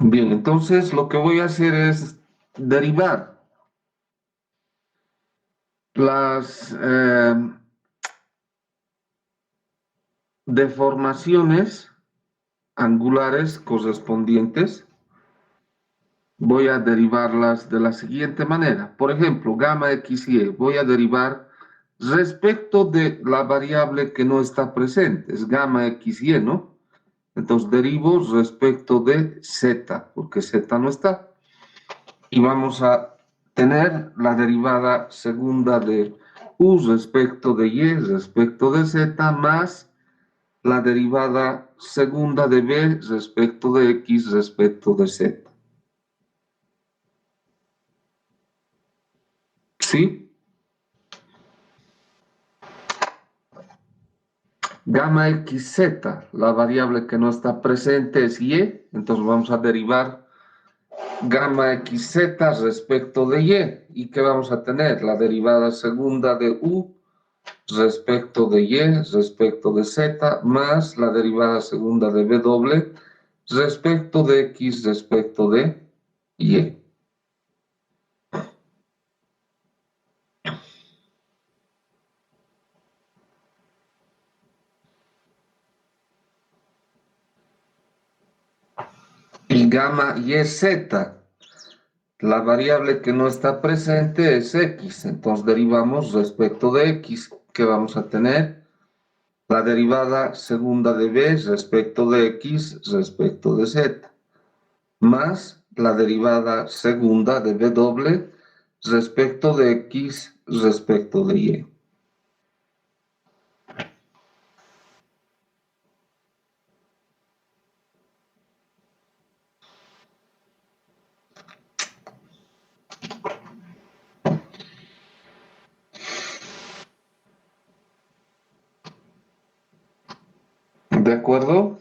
Bien, entonces lo que voy a hacer es derivar las deformaciones angulares correspondientes. Voy a derivarlas de la siguiente manera. Por ejemplo, gamma x y voy a derivar respecto de la variable que no está presente, es gamma x y, ¿no? Entonces derivo respecto de z, porque z no está. Y vamos a tener la derivada segunda de u respecto de y respecto de z más la derivada segunda de b respecto de x respecto de z. ¿Sí? Gamma xz, la variable que no está presente es y, entonces vamos a derivar gamma xz respecto de y. ¿Y qué vamos a tener? La derivada segunda de u respecto de y respecto de z más la derivada segunda de w respecto de x respecto de y. Y gamma yz, la variable que no está presente es x, entonces derivamos respecto de x, que vamos a tener la derivada segunda de b respecto de x respecto de z, más la derivada segunda de w respecto de x respecto de y. ¿De acuerdo?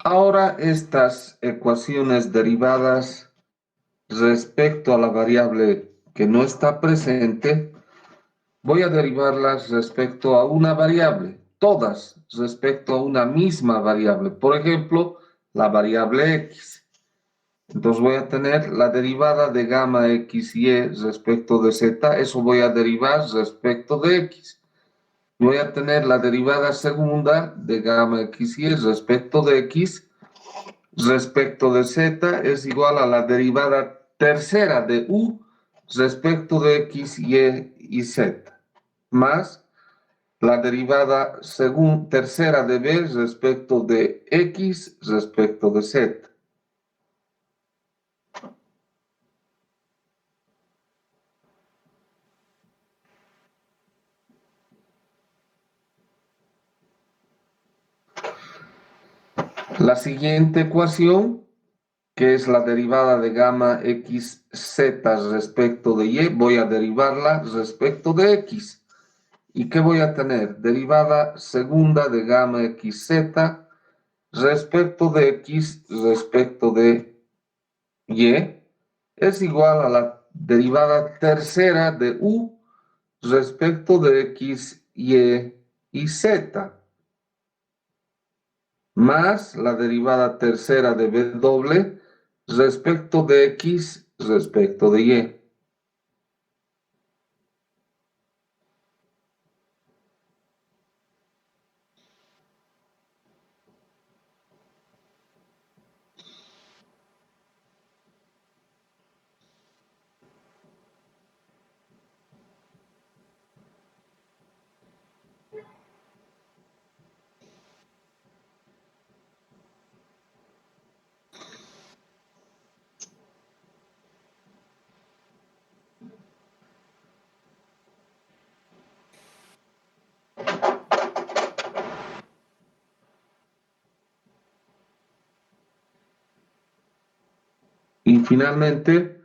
Ahora estas ecuaciones derivadas respecto a la variable que no está presente, voy a derivarlas respecto a una variable, todas respecto a una misma variable. Por ejemplo, la variable x. Entonces voy a tener la derivada de gamma x y respecto de z, eso voy a derivar respecto de x. Voy a tener la derivada segunda de gamma x y respecto de x respecto de z es igual a la derivada tercera de u respecto de x, y z, más la derivada tercera de b respecto de x respecto de z. La siguiente ecuación, que es la derivada de gamma xz respecto de y, voy a derivarla respecto de x. ¿Y qué voy a tener? Derivada segunda de gamma xz respecto de x respecto de y es igual a la derivada tercera de u respecto de x, y z, más la derivada tercera de w respecto de x respecto de y. Y finalmente,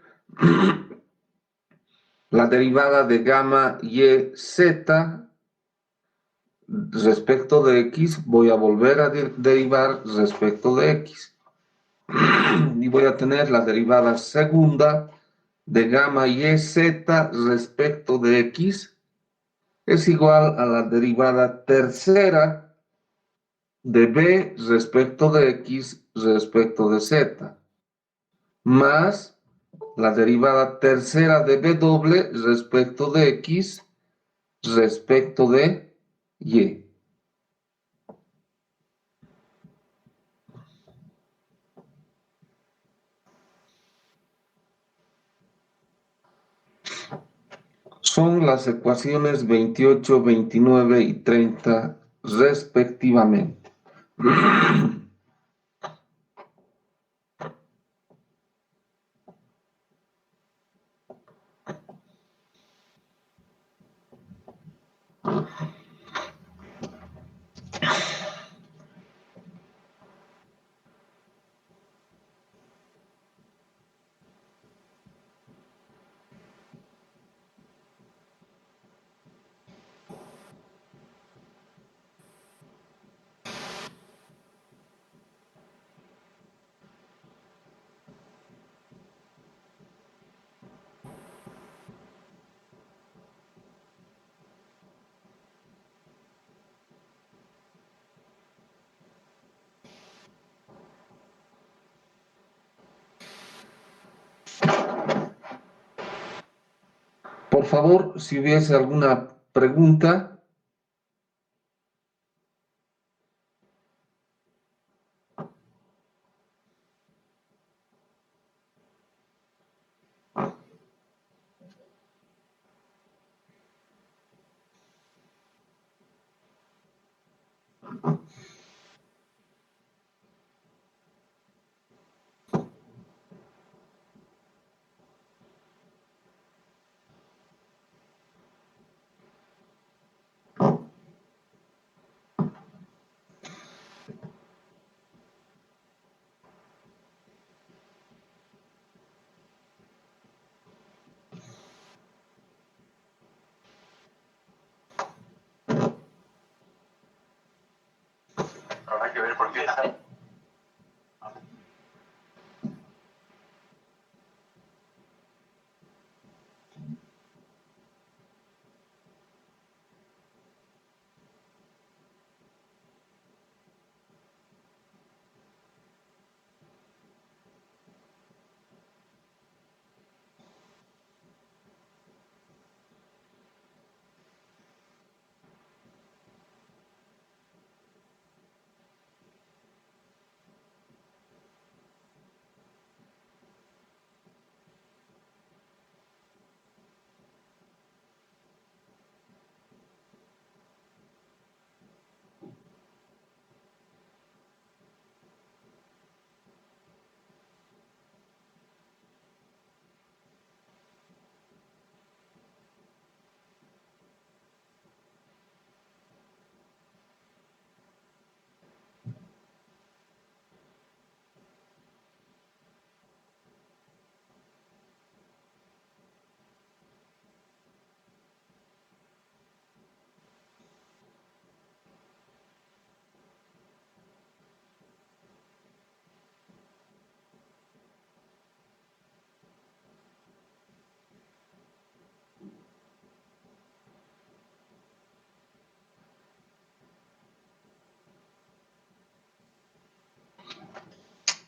la derivada de gamma y z respecto de x, voy a volver a derivar respecto de x. Y voy a tener la derivada segunda de gamma y z respecto de x es igual a la derivada tercera de b respecto de x respecto de z, más la derivada tercera de b doble respecto de x respecto de y. Son las ecuaciones 28, 29 y 30 respectivamente. Por favor, si hubiese alguna pregunta. Habrá que ver por qué.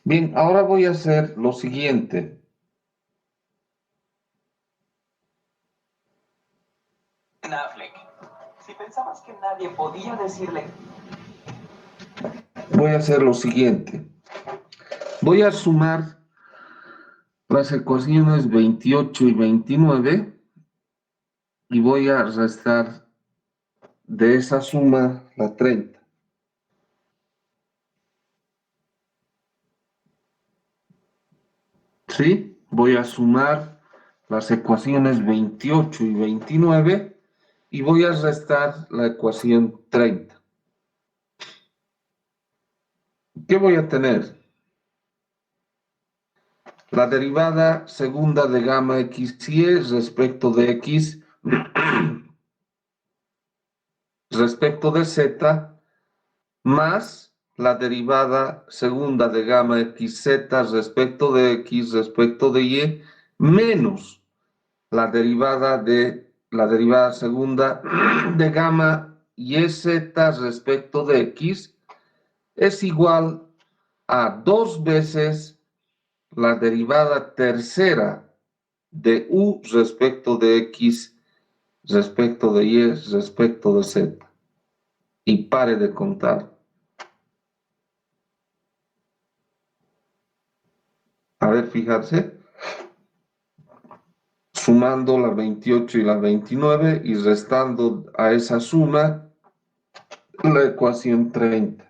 Bien, ahora voy a hacer lo siguiente. Affleck. Si pensabas que nadie podía decirle. Voy a hacer lo siguiente. Voy a sumar las ecuaciones 28 y 29 y voy a restar de esa suma la 30. ¿Sí? Voy a sumar las ecuaciones 28 y 29 y voy a restar la ecuación 30. ¿Qué voy a tener? la derivada segunda de gamma XY respecto de X respecto de Z más la derivada segunda de gamma XZ respecto de X respecto de Y menos la derivada segunda de gamma YZ respecto de X es igual a 2 veces la derivada tercera de U respecto de X respecto de Y respecto de Z. Y pare de contar. A ver, fijarse. Sumando la 28 y la 29 y restando a esa suma la ecuación 30.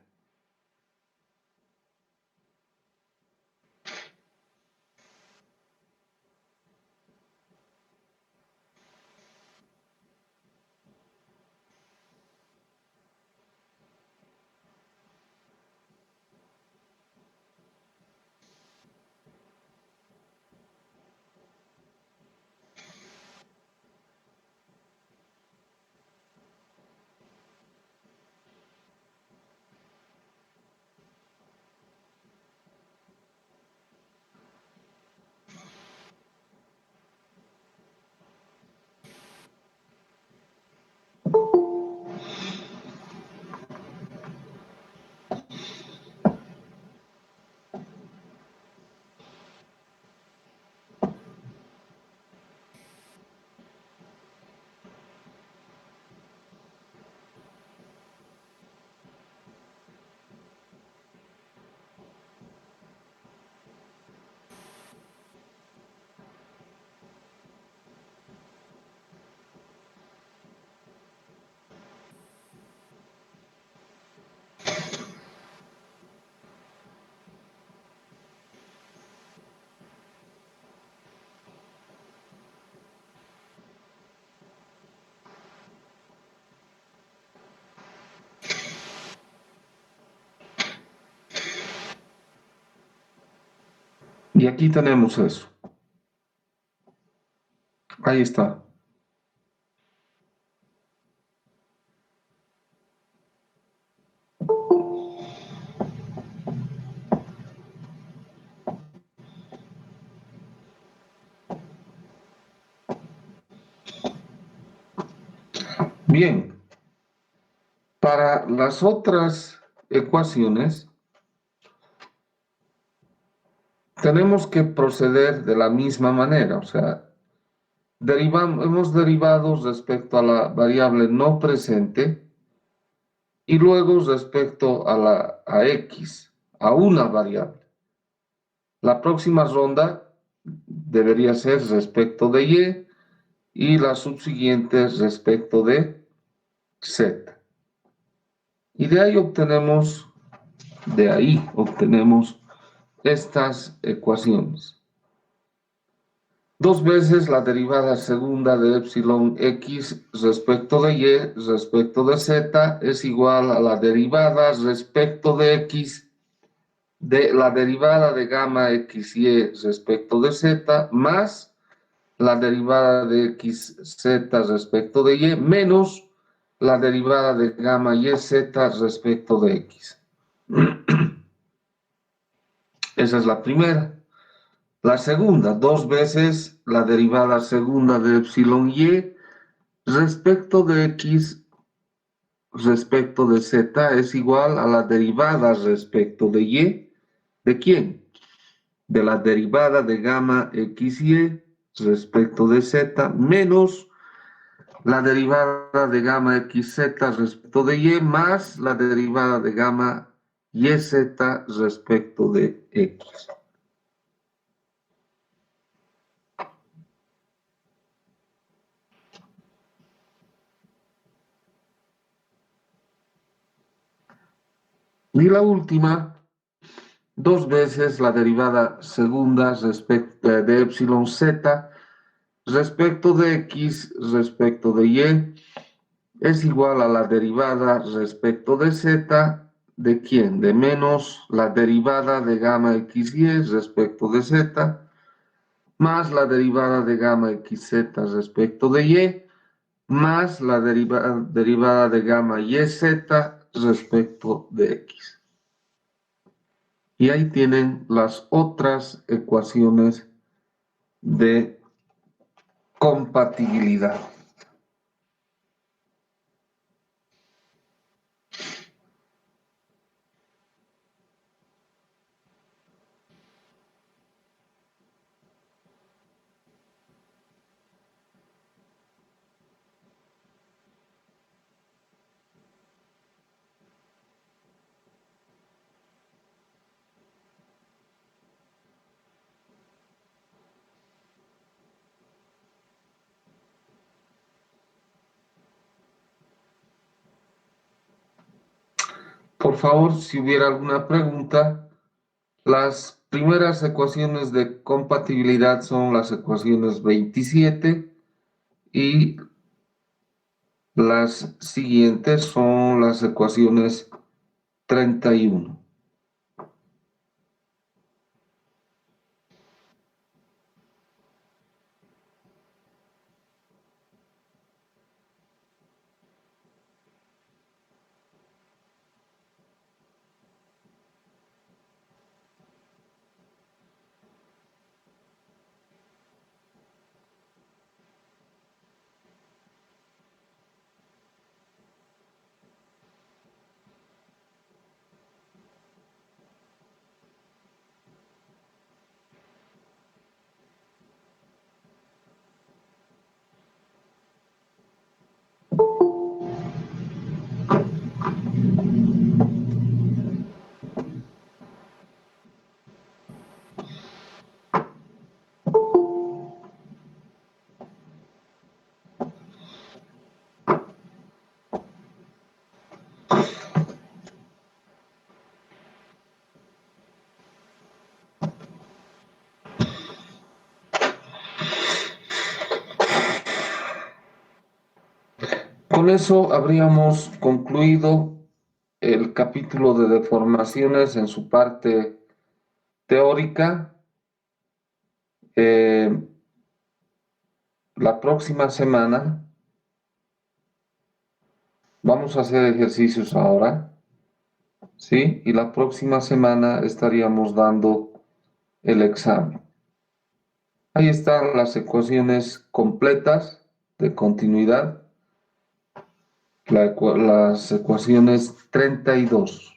Y aquí tenemos eso. Ahí está. Bien. Para las otras ecuaciones, tenemos que proceder de la misma manera, o sea, hemos derivado respecto a la variable no presente y luego respecto a X, a una variable. La próxima ronda debería ser respecto de Y la subsiguiente respecto de Z. Y de ahí obtenemos estas ecuaciones. 2 veces la derivada segunda de epsilon x respecto de y respecto de z es igual a la derivada respecto de x de la derivada de gamma xy respecto de z más la derivada de xz respecto de y menos la derivada de gamma yz respecto de x. Esa es la primera. La segunda, 2 veces la derivada segunda de epsilon y respecto de x respecto de z es igual a la derivada respecto de y. ¿De quién? De la derivada de gamma xy respecto de z menos la derivada de gamma xz respecto de y más la derivada de gamma yz respecto de x. Y la última, 2 veces la derivada segunda de epsilon z respecto de x respecto de y es igual a la derivada respecto de z de quién, de menos la derivada de gamma xy respecto de z más la derivada de gamma xz respecto de y, más la derivada de gamma yz respecto de x. Y ahí tienen las otras ecuaciones de compatibilidad. Por favor, si hubiera alguna pregunta, las primeras ecuaciones de compatibilidad son las ecuaciones 27 y las siguientes son las ecuaciones 31. Con eso habríamos concluido el capítulo de deformaciones en su parte teórica. Eh, la próxima semana vamos a hacer ejercicios ahora, ¿sí? Y la próxima semana estaríamos dando el examen. Ahí están las ecuaciones completas de continuidad, las ecuaciones 32.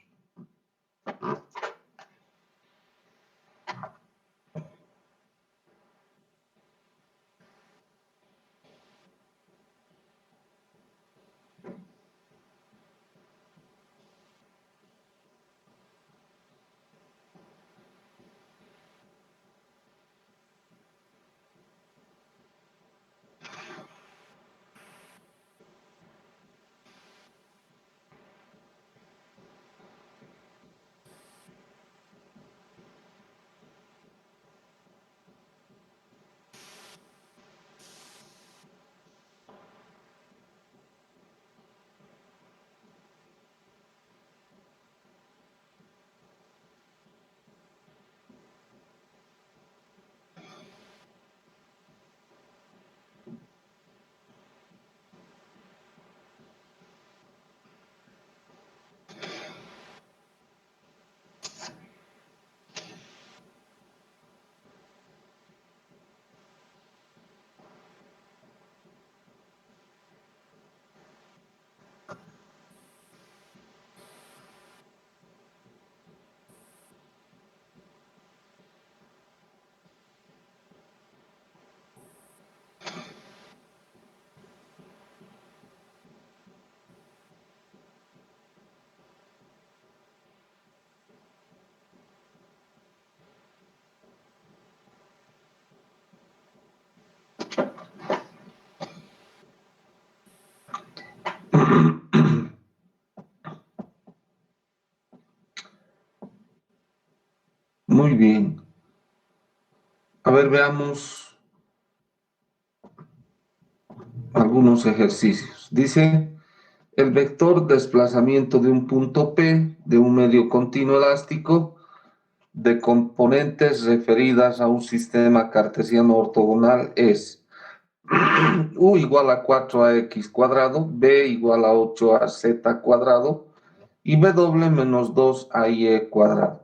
Muy bien. A ver, veamos algunos ejercicios. Dice, el vector desplazamiento de un punto P de un medio continuo elástico de componentes referidas a un sistema cartesiano ortogonal es u igual a 4ax cuadrado, b igual a 8az cuadrado y w menos 2ay cuadrado.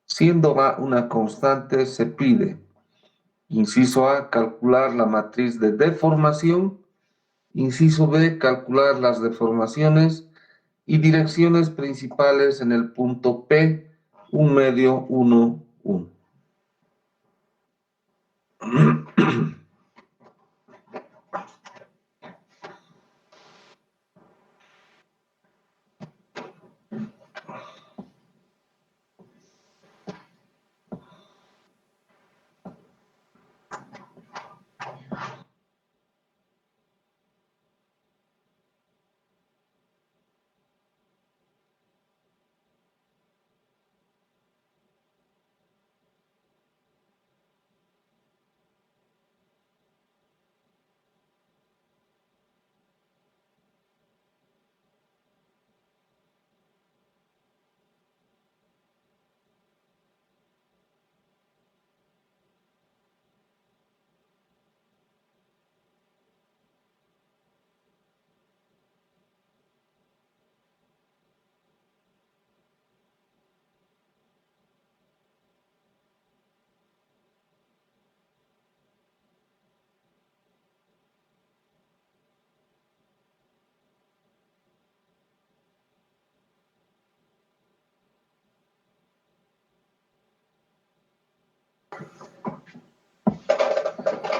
Siendo a una constante, se pide, inciso A, calcular la matriz de deformación, inciso B, calcular las deformaciones y direcciones principales en el punto P, 1 medio, 1, 1.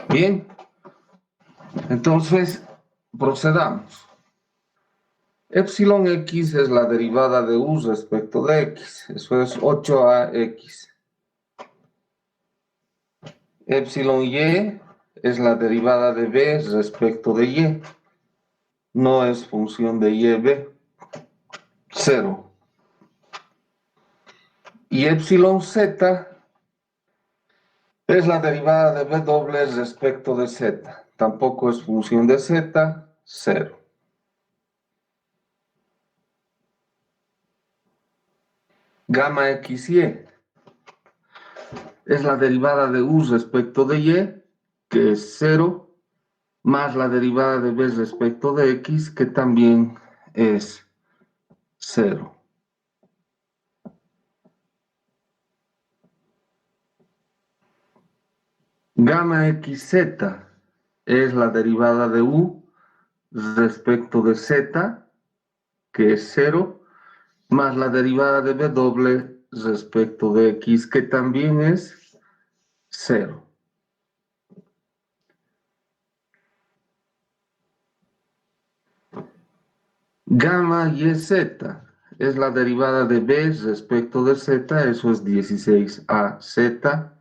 Bien, entonces procedamos. Epsilon x es la derivada de u respecto de x, eso es 8ax. Epsilon y es la derivada de b respecto de y, no es función de y, b, 0. Y epsilon z es la derivada de b doble respecto de z, tampoco es función de z, 0. Gamma xy es la derivada de u respecto de y, que es 0, más la derivada de b respecto de x, que también es 0. Gamma xz es la derivada de u respecto de z, que es 0, más la derivada de b doble respecto de x, que también es 0. Gamma yz es la derivada de b respecto de z, eso es 16az,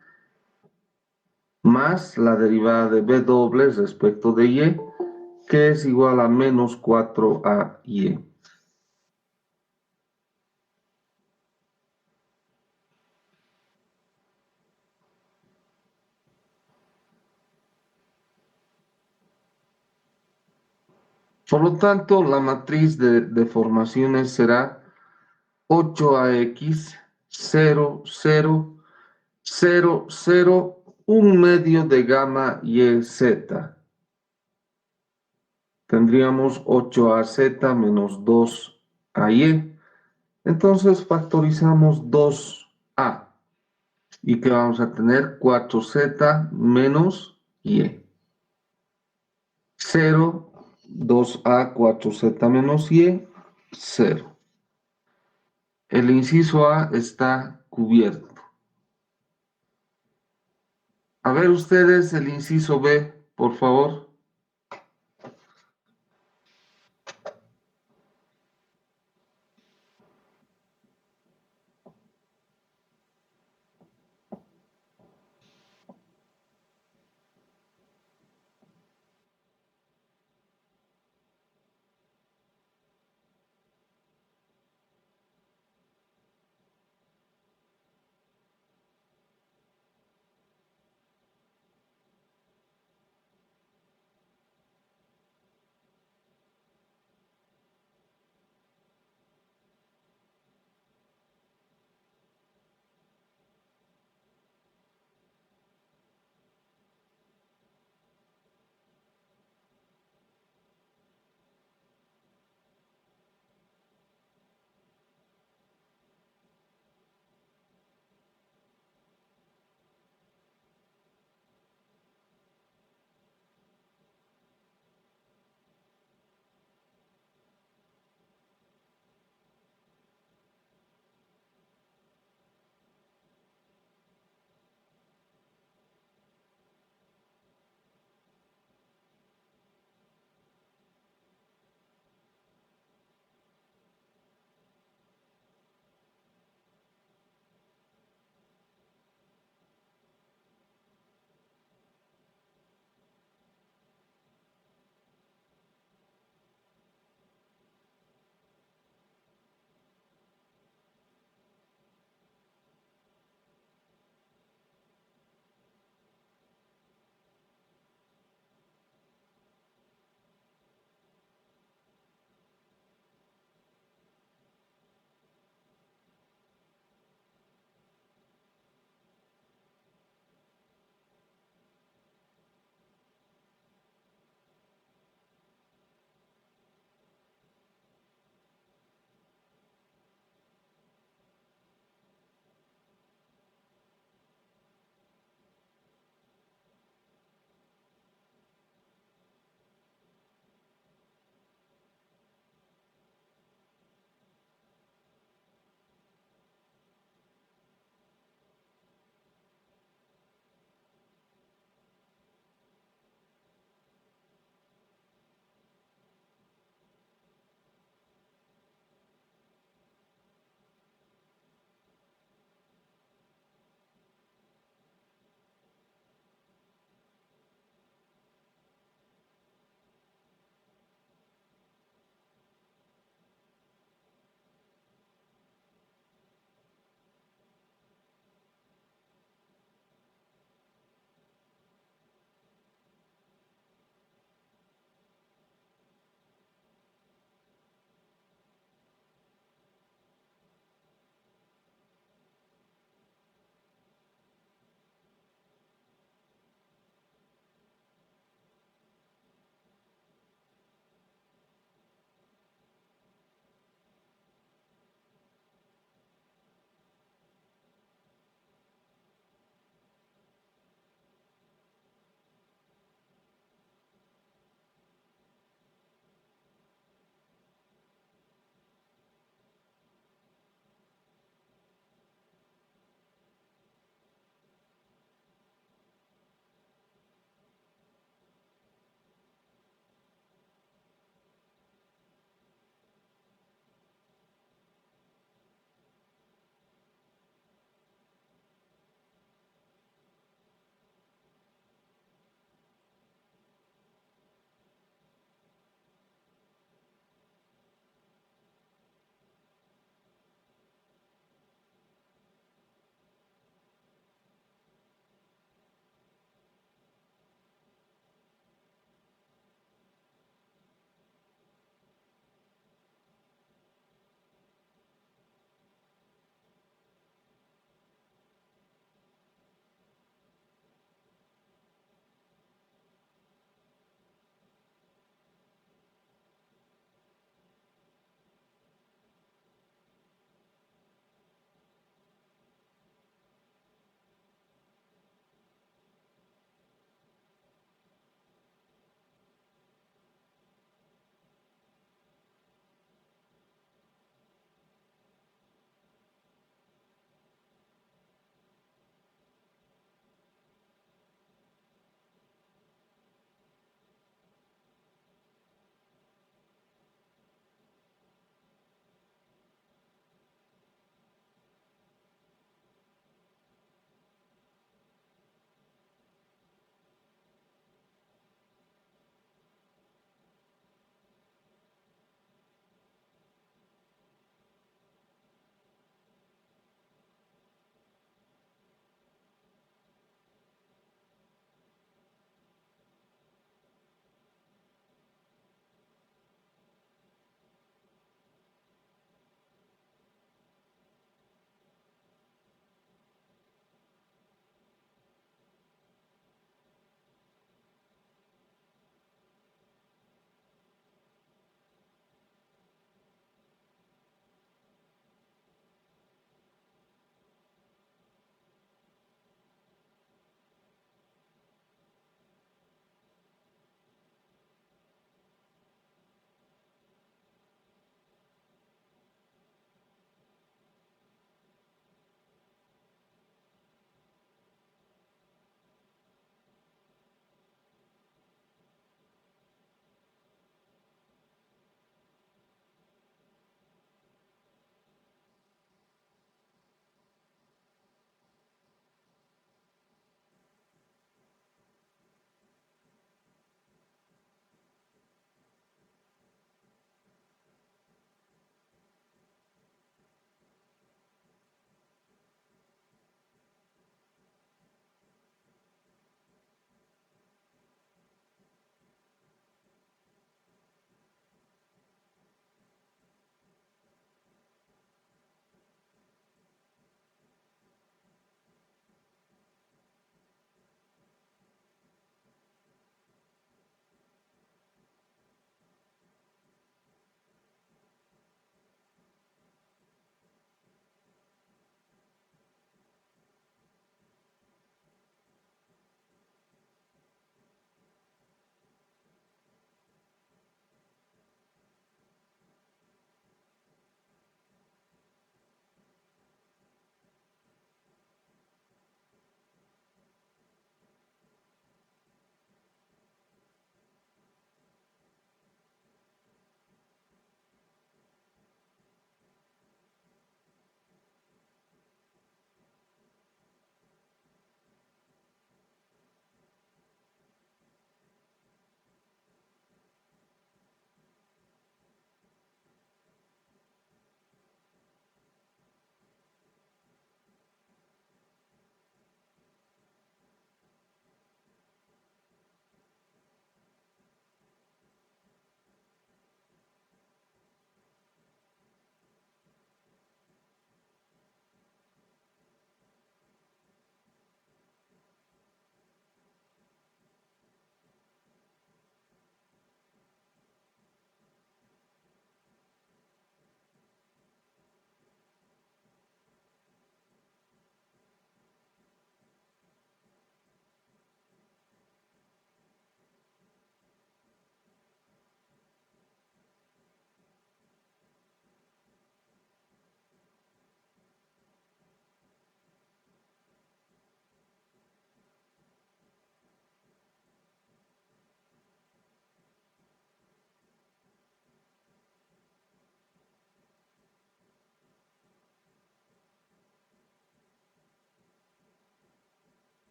más la derivada de b doble respecto de y, que es igual a menos 4ay. Por lo tanto, la matriz de deformaciones será 8ax, 0, 0, 0, 0, 1 medio de gamma y z. Tendríamos 8az menos 2ay. Entonces factorizamos 2a. ¿Y que vamos a tener? 4z menos y. 0, 2a, 4z menos y, 0. El inciso A está cubierto. A ver ustedes el inciso B, por favor.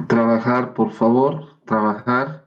Trabajar, por favor, trabajar.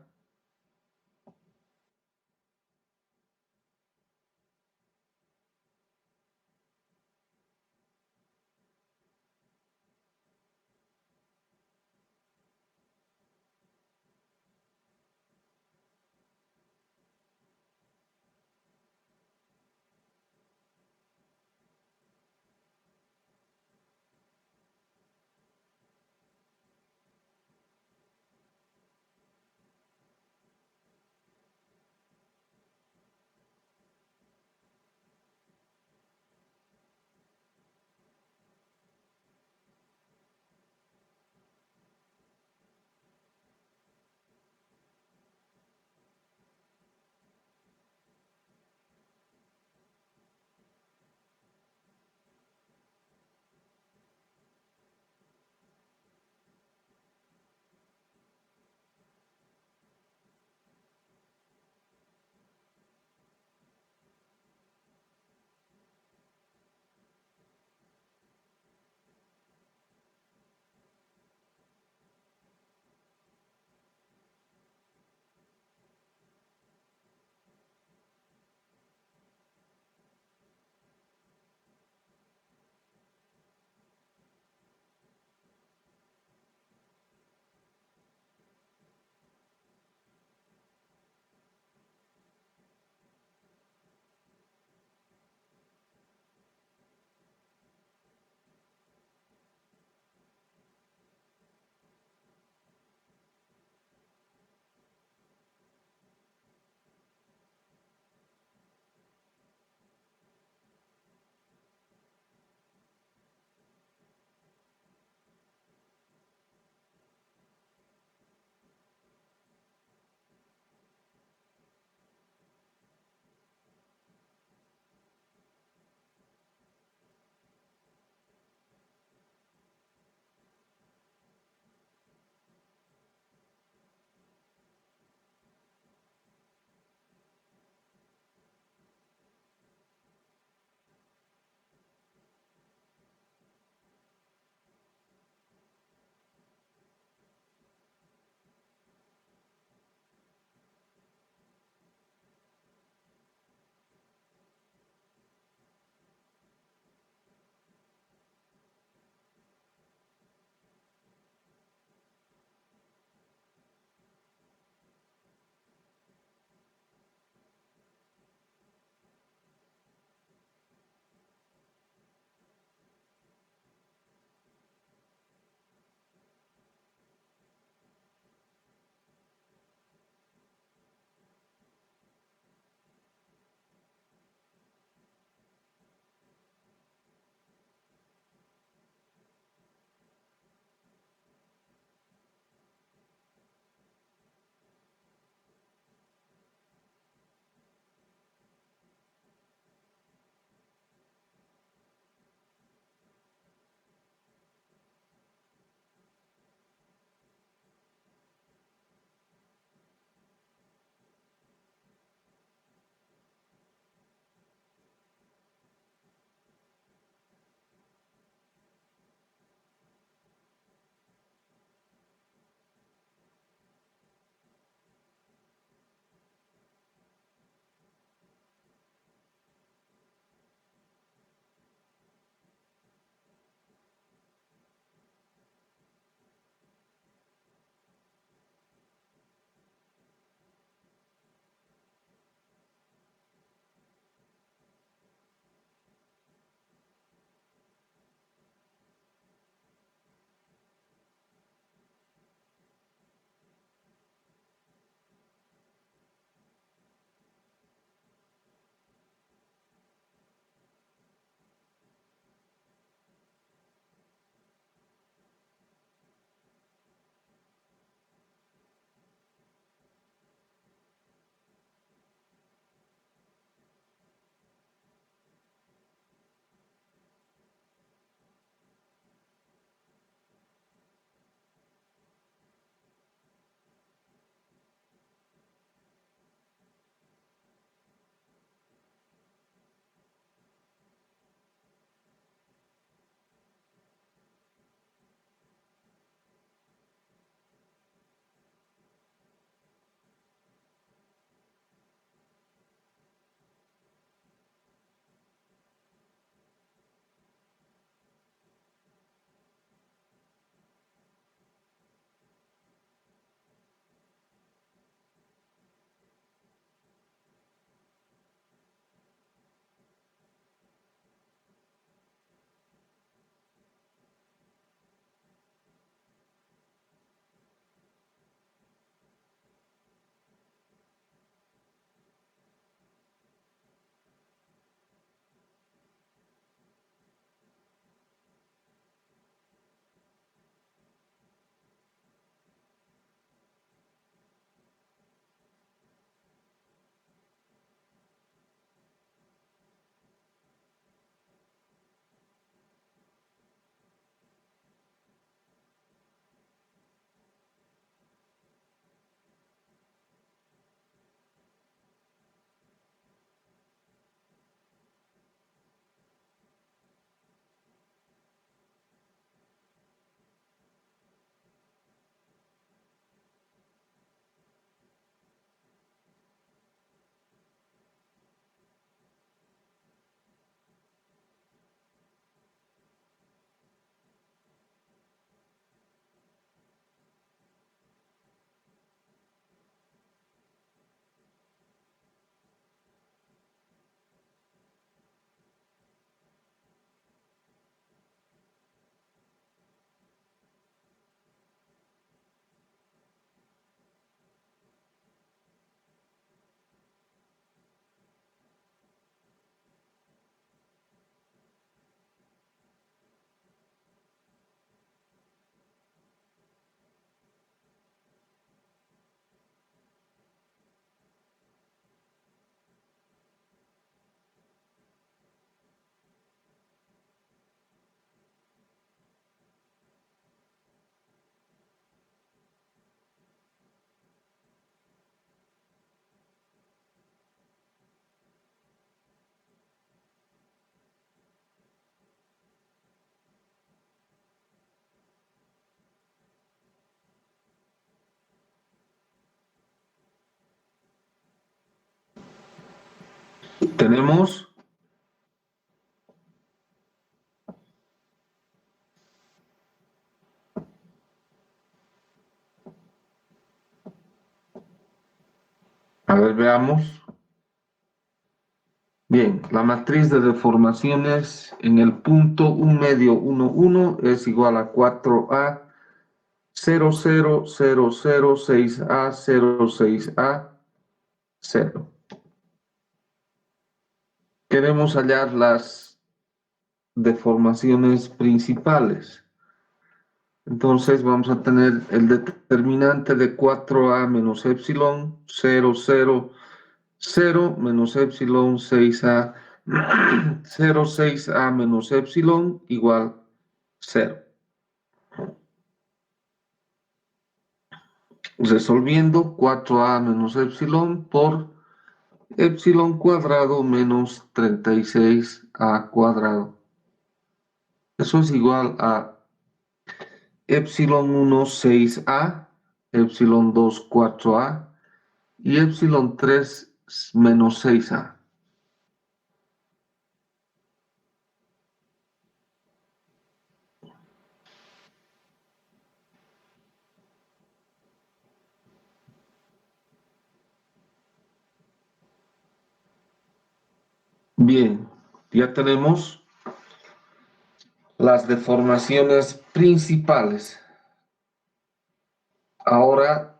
Tenemos a ver, veamos. Bien, la matriz de deformaciones en el punto 1 medio 1, 1 es igual a 4A 0, 0, 0, 0, 6A, 0, 6A, 0. Queremos hallar las deformaciones principales. Entonces vamos a tener el determinante de 4A menos epsilon, 0, 0, 0 menos epsilon, 6A, 0, 6A menos epsilon igual 0. Resolviendo 4A menos epsilon por epsilon cuadrado menos 36A cuadrado. Eso es igual a epsilon 1, 6A, epsilon 2, 4A y epsilon 3 menos 6A. Bien, ya tenemos las deformaciones principales. Ahora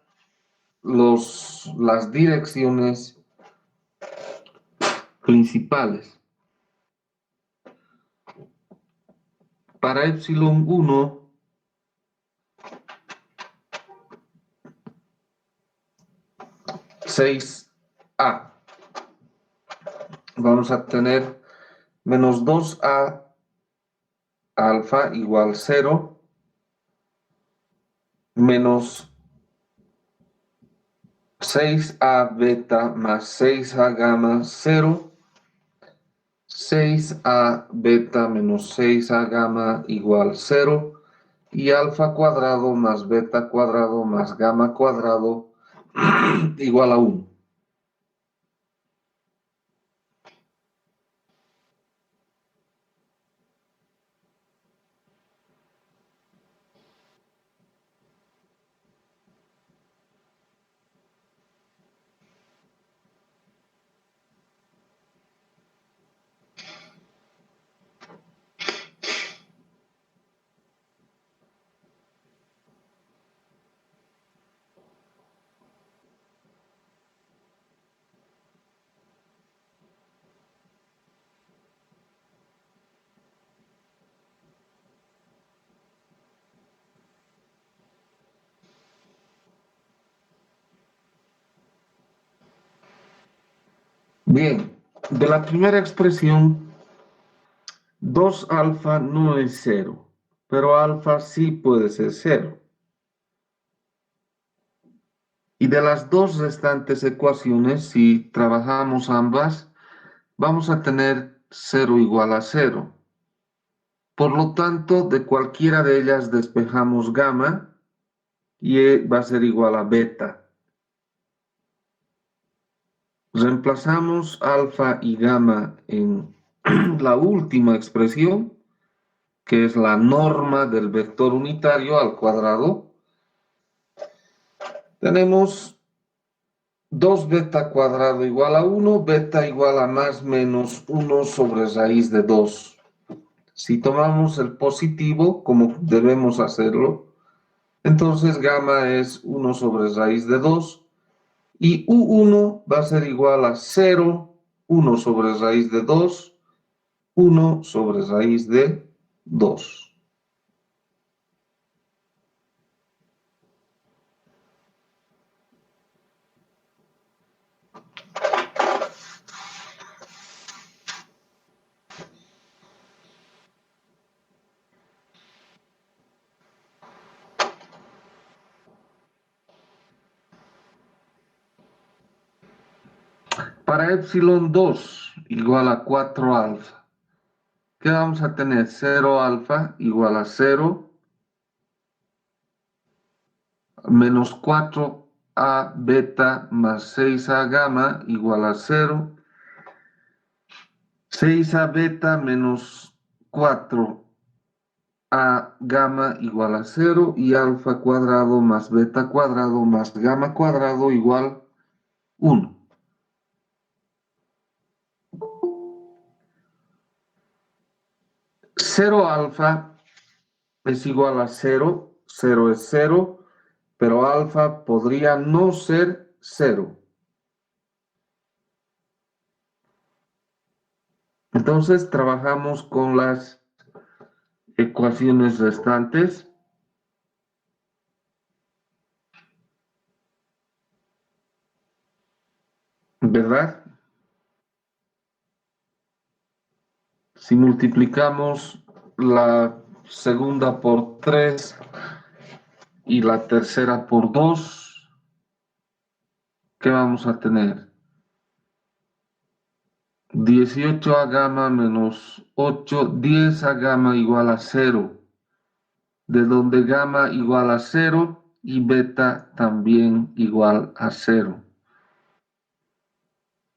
las direcciones principales. Para epsilon 1, (6A). Vamos a tener menos 2A alfa igual 0, menos 6A beta más 6A gamma 0, 6A beta menos 6A gamma igual 0, y alfa cuadrado más beta cuadrado más gamma cuadrado igual a 1. Bien, de la primera expresión, 2 alfa no es 0, pero alfa sí puede ser 0. Y de las dos restantes ecuaciones, si trabajamos ambas, vamos a tener 0 igual a 0. Por lo tanto, de cualquiera de ellas despejamos gamma y va a ser igual a beta. Reemplazamos alfa y gamma en la última expresión, que es la norma del vector unitario al cuadrado. Tenemos 2 beta cuadrado igual a 1, beta igual a más menos 1 sobre raíz de 2. Si tomamos el positivo, como debemos hacerlo, entonces gamma es 1 sobre raíz de 2 y U1 va a ser igual a 0, 1 sobre raíz de 2, 1 sobre raíz de 2. Para epsilon 2 igual a 4 alfa, ¿qué vamos a tener? 0 alfa igual a 0, menos 4A beta más 6A gamma igual a 0, 6a beta menos 4a gamma igual a 0 y alfa cuadrado más beta cuadrado más gamma cuadrado igual 1. Cero alfa es igual a 0, 0 es 0, pero alfa podría no ser 0. Entonces trabajamos con las ecuaciones restantes, ¿verdad? Si multiplicamos la segunda por 3 y la tercera por 2, ¿qué vamos a tener? 18a gamma menos 8, 10a gamma igual a 0, de donde gamma igual a 0 y beta también igual a 0.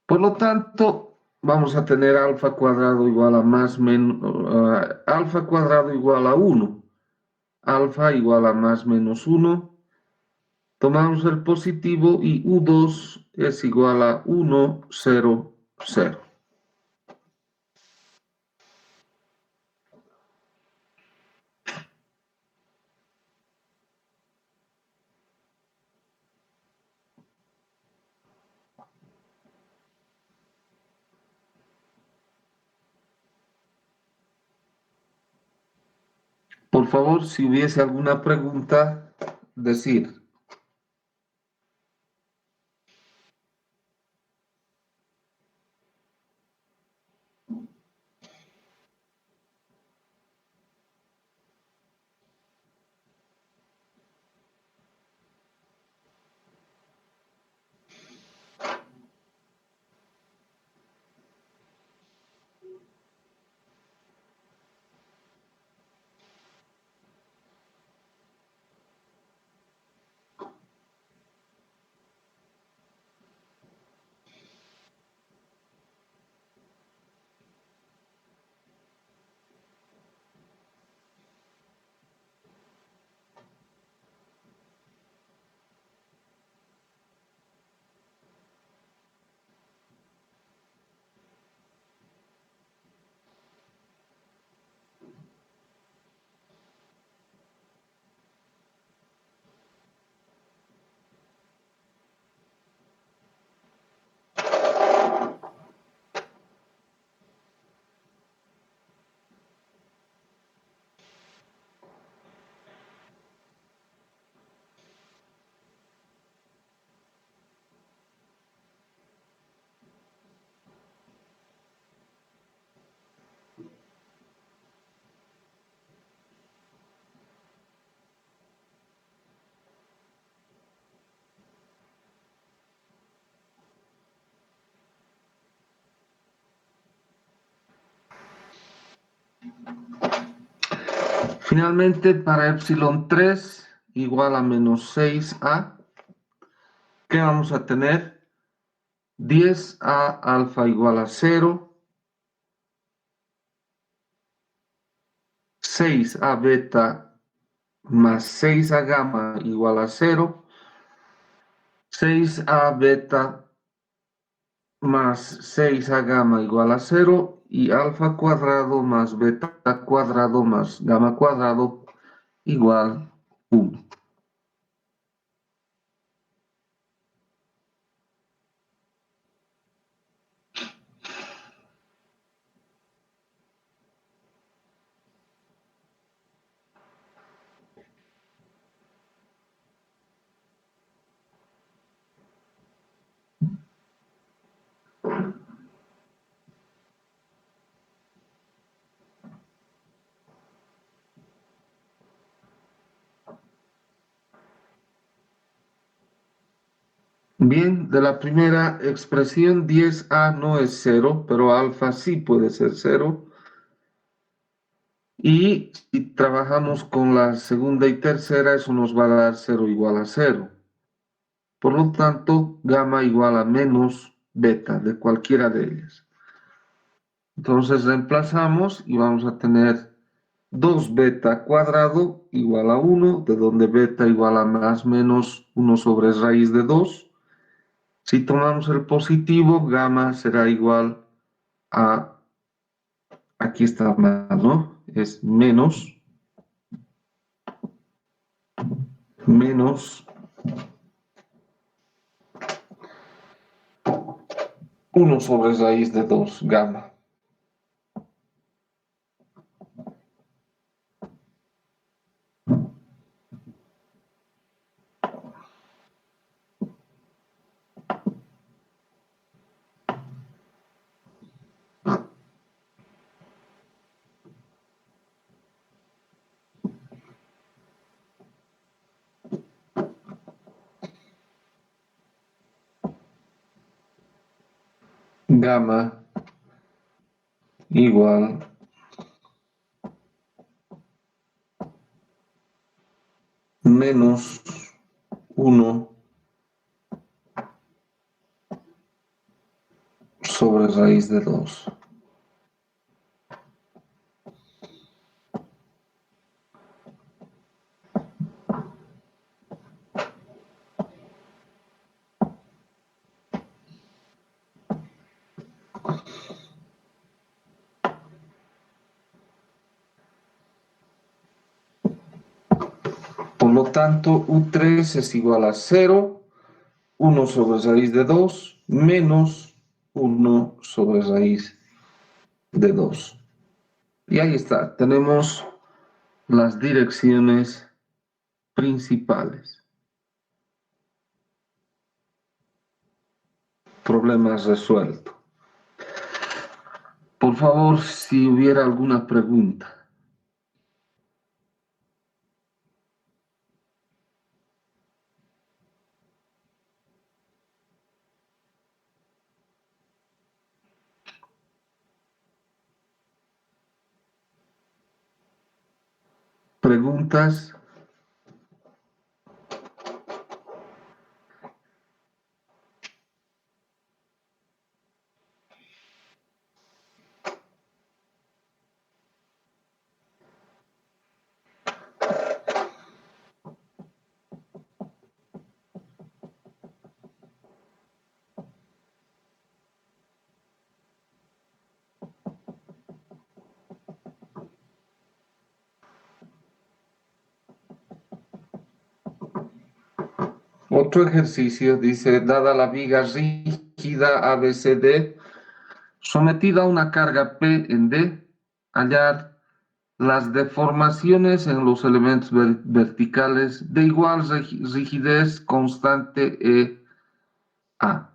Por lo tanto, vamos a tener alfa cuadrado igual a más menos, alfa cuadrado igual a 1, alfa igual a más menos 1. Tomamos el positivo y U2 es igual a 1, 0, 0. Por favor, si hubiese alguna pregunta, decir. Finalmente, para epsilon 3 igual a menos 6a, ¿qué vamos a tener? 10a alfa igual a 0, 6a beta más 6a gamma igual a 0, 6a beta más 6a gamma igual a 0 y alfa cuadrado más beta cuadrado más gamma cuadrado igual 1. Bien, de la primera expresión 10a no es 0, pero alfa sí puede ser 0. Y si trabajamos con la segunda y tercera, eso nos va a dar 0 igual a 0. Por lo tanto, gamma igual a menos beta de cualquiera de ellas. Entonces reemplazamos y vamos a tener 2 beta cuadrado igual a 1, de donde beta igual a más menos 1 sobre raíz de 2. Si tomamos el positivo, gamma será igual a, aquí está más, ¿no? Es menos 1 sobre raíz de 2, gamma. Gamma igual menos 1 sobre raíz de 2. Por lo tanto, U3 es igual a 0, 1 sobre raíz de 2, menos 1 sobre raíz de 2. Y ahí está, tenemos las direcciones principales. Problema resuelto. Por favor, si hubiera alguna pregunta. ¿Preguntas? Otro ejercicio dice, dada la viga rígida ABCD, sometida a una carga P en D, hallar las deformaciones en los elementos verticales de igual rigidez constante EA.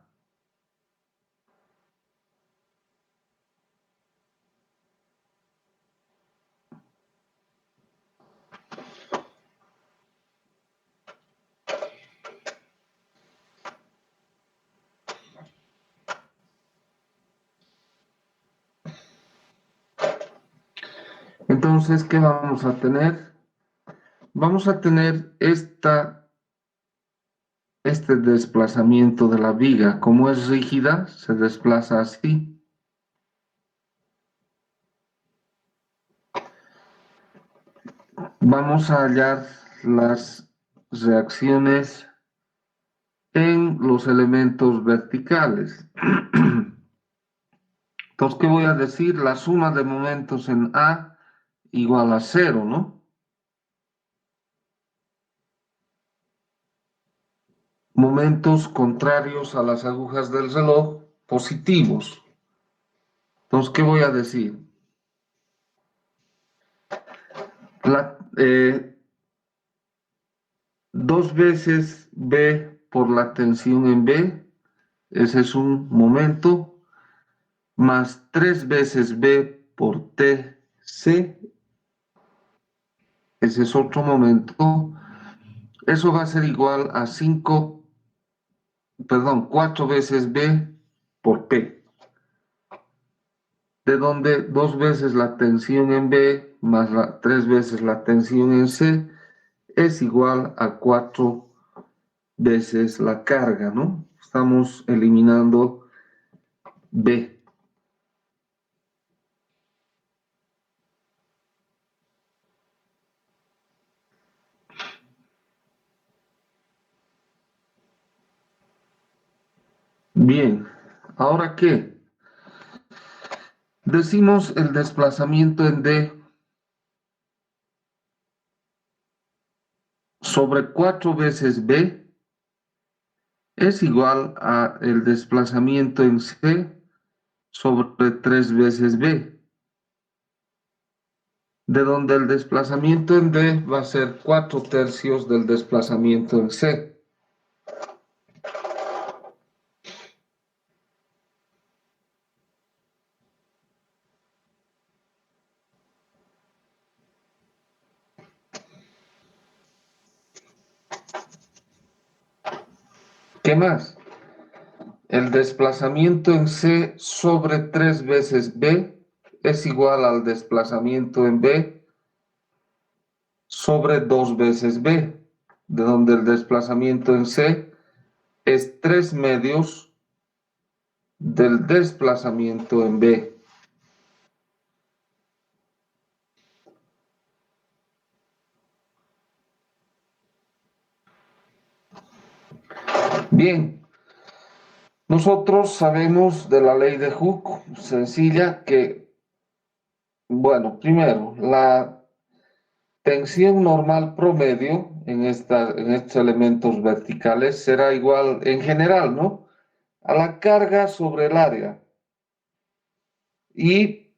Entonces, ¿qué vamos a tener? Vamos a tener este desplazamiento de la viga. Como es rígida, se desplaza así. Vamos a hallar las reacciones en los elementos verticales. Entonces, ¿qué voy a decir? La suma de momentos en A igual a 0, ¿no? Momentos contrarios a las agujas del reloj, positivos. Entonces, ¿qué voy a decir? Dos veces B por la tensión en B, ese es un momento, más 3 veces B por TC, ese es otro momento. Eso va a ser igual a 4 veces B por P, de donde 2 veces la tensión en B más 3 veces la tensión en C es igual a 4 veces la carga, ¿no? Estamos eliminando B. Bien, ¿ahora qué? Decimos el desplazamiento en D sobre 4 veces B es igual a el desplazamiento en C sobre 3 veces B, de donde el desplazamiento en D va a ser 4/3 del desplazamiento en C. ¿Qué más? El desplazamiento en C sobre 3 veces B es igual al desplazamiento en B sobre 2 veces B, de donde el desplazamiento en C es 3/2 del desplazamiento en B. Bien, nosotros sabemos de la ley de Hooke, sencilla, que, bueno, primero, la tensión normal promedio en estos elementos verticales será igual, en general, ¿no?, a la carga sobre el área. Y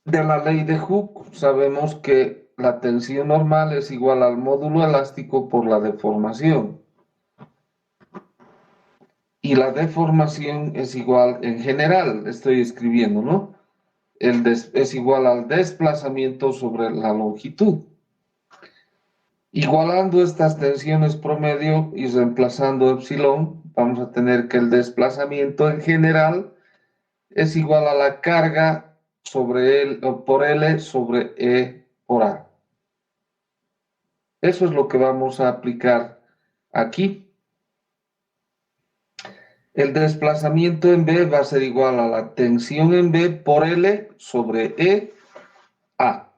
de la ley de Hooke sabemos que la tensión normal es igual al módulo elástico por la deformación. Y la deformación es igual, en general, estoy escribiendo, ¿no? Es igual al desplazamiento sobre la longitud. Igualando estas tensiones promedio y reemplazando epsilon, vamos a tener que el desplazamiento en general es igual a la carga sobre L, por L sobre E por A. Eso es lo que vamos a aplicar aquí. El desplazamiento en B va a ser igual a la tensión en B por L sobre E A.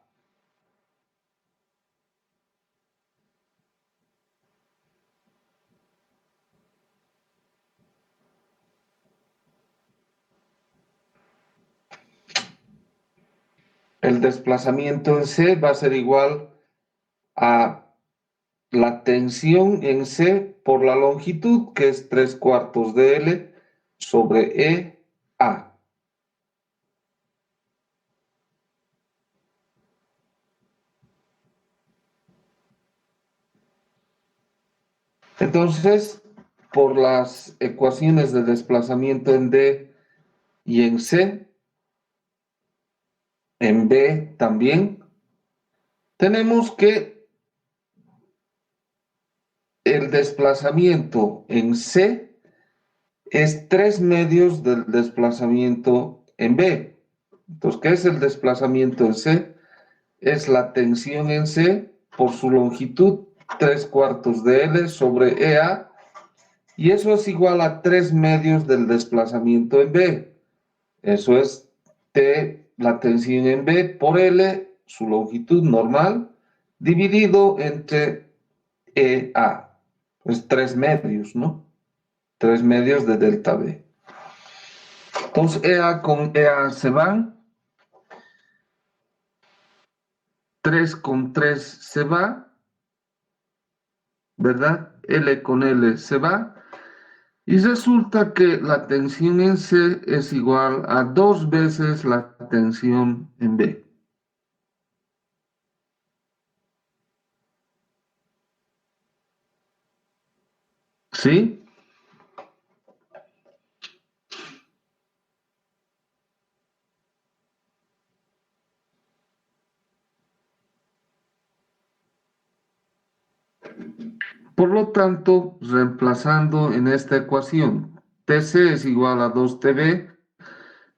El desplazamiento en C va a ser igual a la tensión en C por la longitud, que es 3/4 de L sobre E A. Entonces, por las ecuaciones de desplazamiento en D y en C, en B también, tenemos que el desplazamiento en C es 3/2 del desplazamiento en B. Entonces, ¿qué es el desplazamiento en C? Es la tensión en C por su longitud, 3/4 de L sobre EA, y eso es igual a 3/2 del desplazamiento en B. Eso es T, la tensión en B, por L, su longitud normal, dividido entre EA. Pues 3/2, ¿no? 3/2 de delta B. Entonces, EA con EA se van. 3 con 3 se va, ¿verdad? L con L se va. Y resulta que la tensión en C es igual a 2 veces la tensión en B. ¿Sí? Por lo tanto, reemplazando en esta ecuación, TC es igual a 2TB,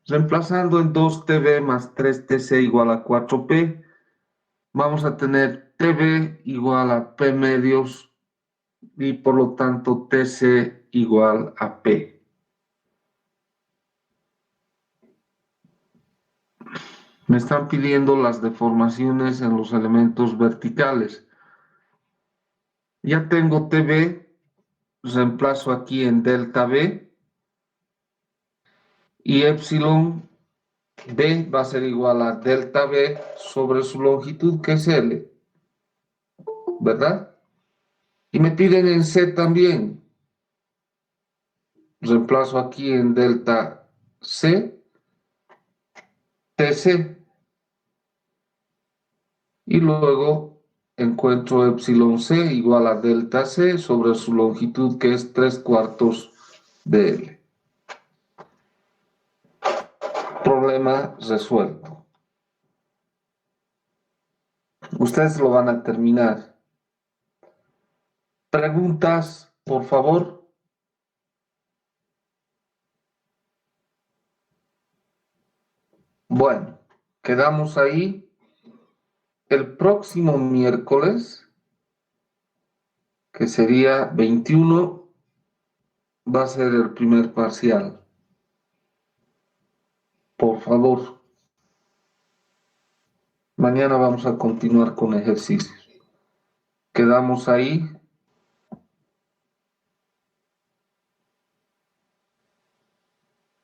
reemplazando en 2TB más 3TC igual a 4P, vamos a tener TB igual a P medios y por lo tanto TC igual a P. Me están pidiendo las deformaciones en los elementos verticales. Ya tengo TB, reemplazo aquí en delta B y epsilon B va a ser igual a delta B sobre su longitud, que es L, ¿verdad? Y me piden en C también. Reemplazo aquí en delta C, TC, y luego encuentro epsilon C igual a delta C sobre su longitud, que es 3/4 de L. Problema resuelto. Ustedes lo van a terminar. ¿Preguntas, por favor? Bueno, quedamos ahí. El próximo miércoles, que sería 21, va a ser el primer parcial. Por favor. Mañana vamos a continuar con ejercicios. Quedamos ahí.